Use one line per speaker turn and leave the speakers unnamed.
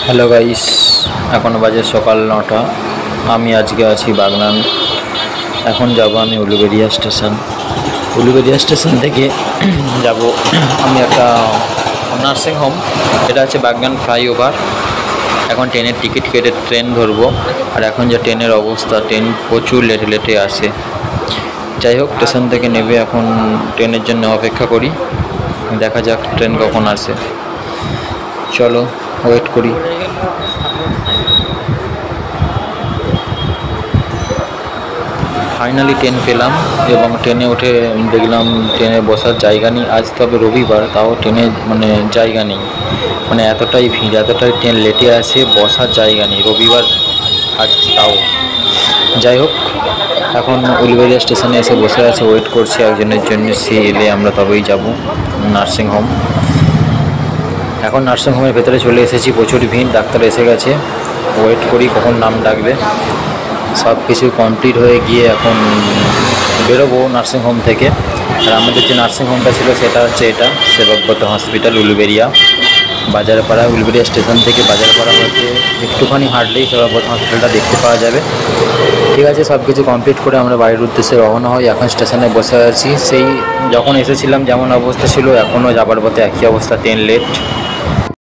Hello guys, এখন বাজে সকাল 9টা। আমি আজকে আছি বাগনান। এখন যাব আমি উলুবেড়িয়া স্টেশন। উলুবেড়িয়া স্টেশন থেকে যাব আমি একটা নার্সিং হোম। এটা আছে বাগনান ফ্লাইওভার। এখন ট্রেনের টিকিট কেটে ট্রেন ধরবো। আর এখন যে ট্রেনের অবস্থা, ট্রেন প্রচুর লেটে লেটে আসে। যাই হোক, স্টেশন থেকে নেবে এখন ট্রেনের জন্য অপেক্ষা করি। দেখা যাক ট্রেন কখন আসে। চলো ওয়েট করি। ফাইনালি ট্রেন পেলাম এবং ট্রেনে উঠে দেখলাম ট্রেনে বসার জায়গা নেই। আজ তবে রবিবার, তাও ট্রেনে জায়গা নেই। এতটাই ভিড়, এতটাই ট্রেন লেটে আসে, বসার জায়গা নেই। রবিবার আজ তাও। যাই হোক, এখন উলুবেড়িয়া স্টেশনে এসে বসে আছে, ওয়েট করছি একজনের জন্য। সে এলে আমরা তবেই যাব নার্সিংহোম। এখন নার্সিংহোমের ভেতরে চলে এসেছি। প্রচুর ভিড়, ডাক্তার এসে গেছে। ওয়েট করি কখন নাম ডাকবে। সব কিছু কমপ্লিট হয়ে গিয়ে এখন বেরোবো নার্সিংহোম থেকে। আর আমাদের যে নার্সিংহোমটা ছিল সেটা হচ্ছে এটা সেবকব্রত হসপিটাল, উলুবেড়িয়া বাজারপাড়া। উলুবেড়িয়া স্টেশন থেকে বাজারপাড়া হচ্ছে একটুখানি হাঁটলেই সেবকব্রত হসপিটালটা দেখতে পাওয়া যাবে। ঠিক আছে, সব কিছু কমপ্লিট করে আমরা বাড়ির উদ্দেশ্যে রওনা হই। এখন স্টেশনে বসে আছি। সেই যখন এসেছিলাম যেমন অবস্থা ছিল, এখনও যাবার পথে একই অবস্থা, ট্রেন লেট।